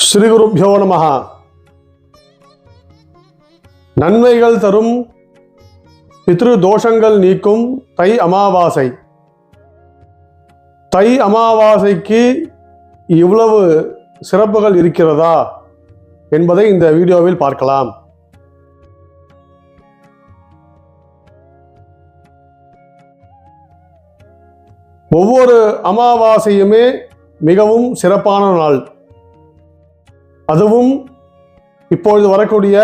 ஸ்ரீகுருப்யோ நமஹ. நன்மைகள் தரும் பித்ரு தோஷங்கள் நீக்கும் தை அமாவாசை. தை அமாவாசைக்கு இவ்வளவு சிறப்புகள் இருக்கிறதா என்பதை இந்த வீடியோவில் பார்க்கலாம். ஒவ்வொரு அமாவாசையுமே மிகவும் சிறப்பான நாள். அதுவும் இப்பொழுது வரக்கூடிய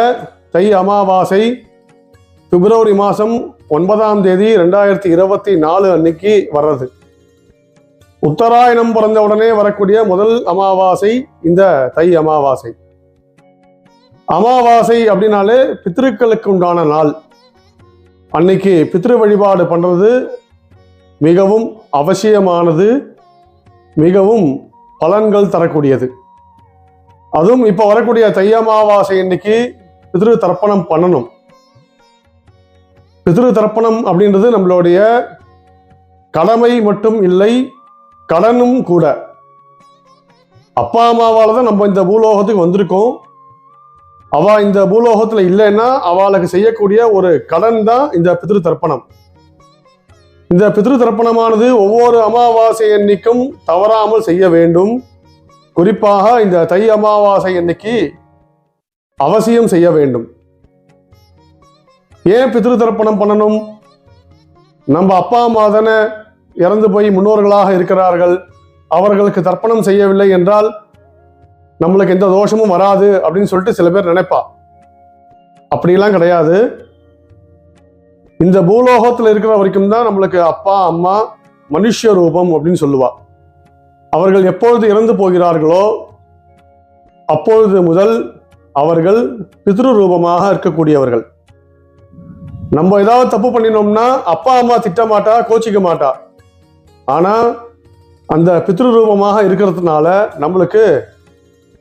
தை அமாவாசை பிப்ரவரி மாதம் 9ஆம் தேதி 2024 அன்னைக்கு வர்றது. உத்தராயணம் பிறந்த உடனே வரக்கூடிய முதல் அமாவாசை இந்த தை அமாவாசை. அமாவாசை அப்படின்னாலே பித்ருக்களுக்கு உண்டான நாள். அன்னைக்கு பித்ரு வழிபாடு பண்றது மிகவும் அவசியமானது, மிகவும் பலன்கள் தரக்கூடியது. அதுவும் இப்போ வரக்கூடிய தை அமாவாசை இன்னைக்கு பித்ரு தர்ப்பணம் பண்ணணும். பித்ரு தர்ப்பணம் அப்படின்றது நம்மளுடைய கடமை மட்டும் இல்லை, கடனும் கூட. அப்பா அம்மாவால தான் நம்ம இந்த பூலோகத்துக்கு வந்திருக்கோம். அவ இந்த பூலோகத்துல இல்லைன்னா அவளுக்கு செய்யக்கூடிய ஒரு கடன் தான் இந்த பித்ரு தர்ப்பணம். இந்த பித்ரு தர்ப்பணமானது ஒவ்வொரு அமாவாசை அன்னைக்கும் தவறாமல் செய்ய வேண்டும். குறிப்பாக இந்த தை அமாவாசை அன்னைக்கு அவசியம் செய்ய வேண்டும். ஏன் பித்ரு தர்ப்பணம் பண்ணணும்? நம்ம அப்பா அம்மா தானே இறந்து போய் முன்னோர்களாக இருக்கிறார்கள். அவர்களுக்கு தர்ப்பணம் செய்யவில்லை என்றால் நம்மளுக்கு எந்த தோஷமும் வராது அப்படின்னு சொல்லிட்டு சில பேர் நினைப்பா. அப்படிலாம் கிடையாது. இந்த பூலோகத்தில் இருக்கிற வரைக்கும் தான் நம்மளுக்கு அப்பா அம்மா மனுஷ ரூபம் அப்படின்னு சொல்லுவா. அவர்கள் எப்பொழுது இறந்து போகிறார்களோ அப்பொழுது முதல் அவர்கள் பித்ரு ரூபமாக இருக்கக்கூடியவர்கள். நம்ம ஏதாவது தப்பு பண்ணினோம்னா அப்பா அம்மா திட்ட மாட்டா, கோச்சிக்க மாட்டா. ஆனா அந்த பித்ரு ரூபமாக இருக்கிறதுனால நம்மளுக்கு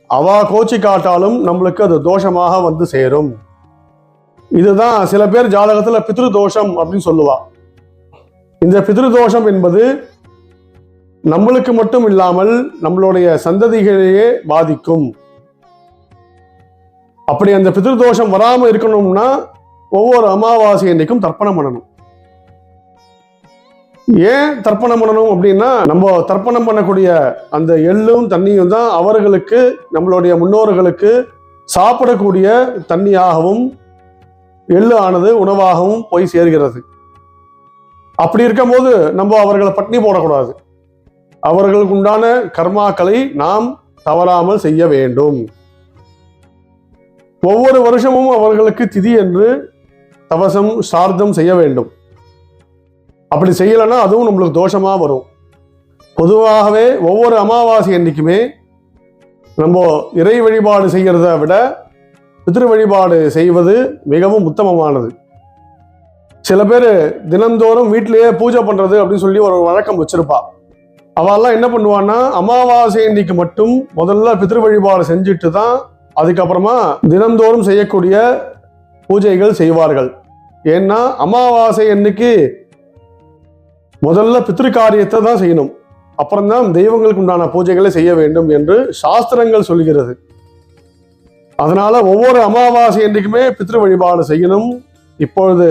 அவ கோச்சி காட்டாலும் நம்மளுக்கு அது தோஷமாக வந்து சேரும். இதுதான் சில பேர் ஜாதகத்துல பித்ரு தோஷம் அப்படின்னு சொல்லுவா. இந்த பித்ரு தோஷம் என்பது நம்மளுக்கு மட்டும் இல்லாமல் நம்மளுடைய சந்ததிகளையே பாதிக்கும். அப்படி அந்த பித்ரு தோஷம் வராம இருக்கணும்னா ஒவ்வொரு அமாவாசை அன்னைக்கும் தர்ப்பணம் பண்ணணும். ஏன் தர்ப்பணம் பண்ணணும் அப்படின்னா, நம்ம தர்ப்பணம் பண்ணக்கூடிய அந்த எள்ளும் தண்ணியும் தான் அவர்களுக்கு, நம்மளுடைய முன்னோர்களுக்கு சாப்பிடக்கூடிய தண்ணியாகவும் எள்ளு ஆனது உணவாகவும் போய் சேர்கிறது. அப்படி இருக்கும் போது நம்ம அவர்களை பட்டினி போடக்கூடாது. அவர்களுக்கு உண்டான கர்மாக்களை நாம் தவறாமல் செய்ய வேண்டும். ஒவ்வொரு வருஷமும் அவர்களுக்கு திதி என்று தவசம் சார்த்தம் செய்ய வேண்டும். அப்படி செய்யலைன்னா அதுவும் நம்மளுக்கு தோஷமா வரும். பொதுவாகவே ஒவ்வொரு அமாவாசை அன்னைக்குமே நம்ம இறை வழிபாடு செய்கிறத விட பித்ரு வழிபாடு செய்வது மிகவும் உத்தமமானது. சில பேர் தினந்தோறும் வீட்டிலேயே பூஜை பண்றது அப்படின்னு சொல்லி ஒரு வழக்கம் வச்சிருப்பா. அவெல்லாம் என்ன பண்ணுவான்னா, அமாவாசை அன்னைக்கு மட்டும் முதல்ல பித்ரு வழிபாடு செஞ்சுட்டு தான் அதுக்கப்புறமா தினந்தோறும் செய்யக்கூடிய பூஜைகள் செய்வார்கள். ஏன்னா அமாவாசை அன்னைக்கு முதல்ல பித்ரு காரியத்தை தான் செய்யணும், அப்புறம்தான் தெய்வங்களுக்கு உண்டான பூஜைகளை செய்ய வேண்டும் என்று சாஸ்திரங்கள் சொல்கிறது. அதனால ஒவ்வொரு அமாவாசை அன்னைக்குமே பித்ரு வழிபாடு செய்யணும். இப்பொழுது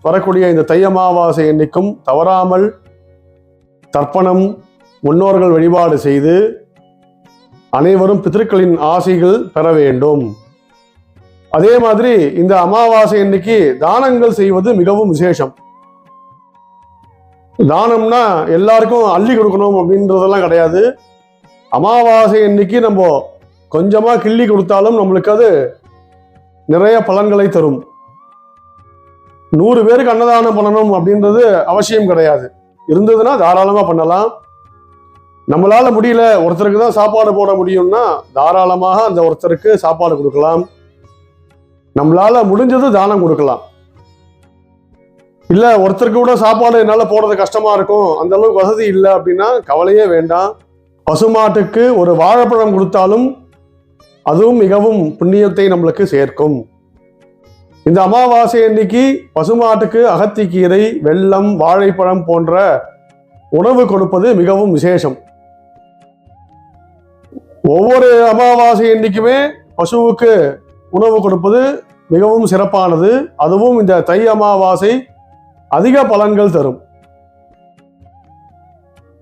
வரக்கூடிய இந்த தை அமாவாசை அன்னைக்கும் தவறாமல் தர்ப்பணம், முன்னோர்கள் வழிபாடு செய்து அனைவரும் பித்ருக்களின் ஆசைகள் பெற வேண்டும். அதே மாதிரி இந்த அமாவாசை அன்னைக்கு தானங்கள் செய்வது மிகவும் விசேஷம். தானம்னா எல்லாருக்கும் அள்ளி கொடுக்கணும் அப்படின்றதெல்லாம் கிடையாது. அமாவாசை அன்னைக்கு நம்ம கொஞ்சமா கிள்ளி கொடுத்தாலும் நம்மளுக்கு அது நிறைய பலன்களை தரும். 100 பேருக்கு அன்னதானம் பண்ணணும் அப்படின்றது அவசியம் கிடையாது. இருந்ததுன்னா தாராளமா பண்ணலாம். நம்மளால முடியல, ஒருத்தருக்கு தான் சாப்பாடு போட முடியும்னா தாராளமாக அந்த ஒருத்தருக்கு சாப்பாடு கொடுக்கலாம். நம்மளால முடிஞ்சது தானம் கொடுக்கலாம். இல்ல ஒருத்தருக்கு கூட சாப்பாடு என்னால போடுறது கஷ்டமா இருக்கும், அந்த அளவுக்கு வசதி இல்லை அப்படின்னா கவலையே வேண்டாம். பசுமாட்டுக்கு ஒரு வாழைப்பழம் கொடுத்தாலும் அதுவும் மிகவும் புண்ணியத்தை நம்மளுக்கு சேர்க்கும். இந்த அமாவாசை அன்னைக்கு பசுமாட்டுக்கு அகத்திக்கீரை, வெல்லம், வாழைப்பழம் போன்ற உணவு கொடுப்பது மிகவும் விசேஷம். ஒவ்வொரு அமாவாசை அன்னைக்குமே பசுவுக்கு உணவு கொடுப்பது மிகவும் சிறப்பானது. அதுவும் இந்த தை அமாவாசை அதிக பலன்கள் தரும்.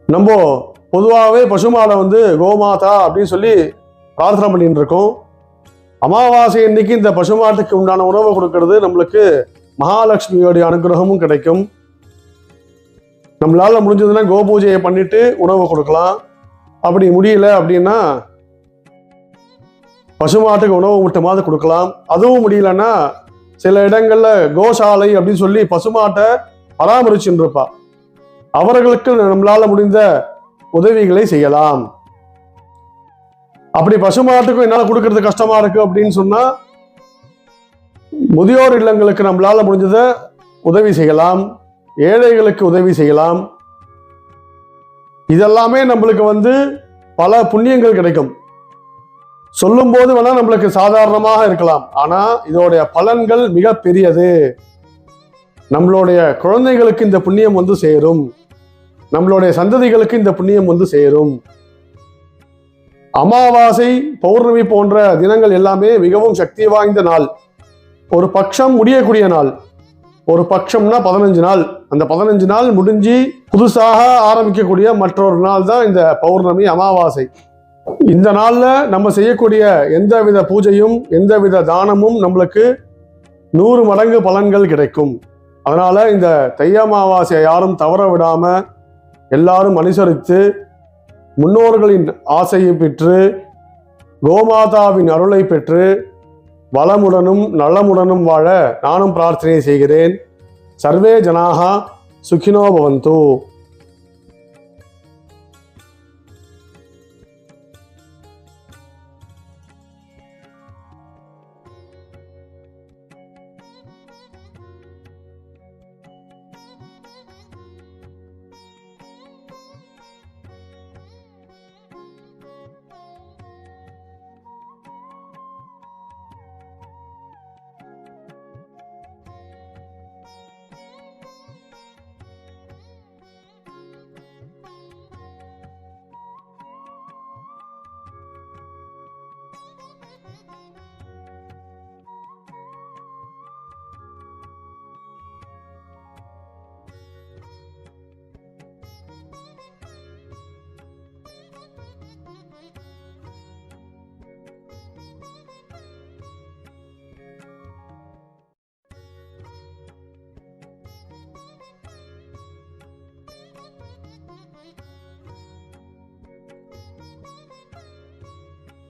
நம்ம பொதுவாகவே பசுமாடை கோமாதா அப்படின்னு சொல்லி பிரார்த்தனை பண்ணிட்டு இருக்கோம். அமாவாசை அன்னைக்கு இந்த பசுமாட்டுக்கு உண்டான உணவை கொடுக்கறது நம்மளுக்கு மகாலட்சுமியோடைய அனுகிரகமும் கிடைக்கும். நம்மளால முடிஞ்சதுன்னா கோபூஜையை பண்ணிட்டு உணவு கொடுக்கலாம். அப்படி முடியல அப்படின்னா பசுமாட்டுக்கு உணவு மட்டுமாவது கொடுக்கலாம். அதுவும் முடியலன்னா சில இடங்கள்ல கோசாலை அப்படின்னு சொல்லி பசுமாட்டை பராமரிச்சுட்டு இருப்பா, அவர்களுக்கு நம்மளால முடிந்த உதவிகளை செய்யலாம். அப்படி பசுமாட்டுக்கும் என்னால கொடுக்கறது கஷ்டமா இருக்கு அப்படின்னு சொன்னா முதியோர் இல்லங்களுக்கு நம்மளால முடிஞ்சதை உதவி செய்யலாம், ஏழைகளுக்கு உதவி செய்யலாம். இதெல்லாமே நம்மளுக்கு பல புண்ணியங்கள் கிடைக்கும். சொல்லும் போது வேணா நம்மளுக்கு சாதாரணமாக இருக்கலாம், ஆனா இதோடைய பலன்கள் மிக பெரியது. நம்மளுடைய குழந்தைகளுக்கு இந்த புண்ணியம் சேரும், நம்மளுடைய சந்ததிகளுக்கு இந்த புண்ணியம் சேரும். அமாவாசை பௌர்ணமி போன்ற தினங்கள் எல்லாமே மிகவும் சக்தி வாய்ந்த நாள். ஒரு பட்சம் முடியக்கூடிய நாள். ஒரு பட்சம்னா 15 நாள். அந்த 15 நாள் முடிஞ்சு புதுசாக ஆரம்பிக்கக்கூடிய மற்றொரு நாள் தான் இந்த பௌர்ணமி அமாவாசை. இந்த நாள்ல நம்ம செய்யக்கூடிய எந்தவித பூஜையும் எந்தவித தானமும் நம்மளுக்கு 100 மடங்கு பலன்கள் கிடைக்கும். அதனால இந்த தை அமாவாசையை யாரும் தவற விடாம எல்லாரும் அனுசரித்து முன்னோர்களின் ஆசையை பெற்று கோமாதாவின் அருளை பெற்று வளமுடனும் நலமுடனும் வாழ நானும் பிரார்த்தனை செய்கிறேன். சர்வே ஜனாக சுகினோ பவந்து.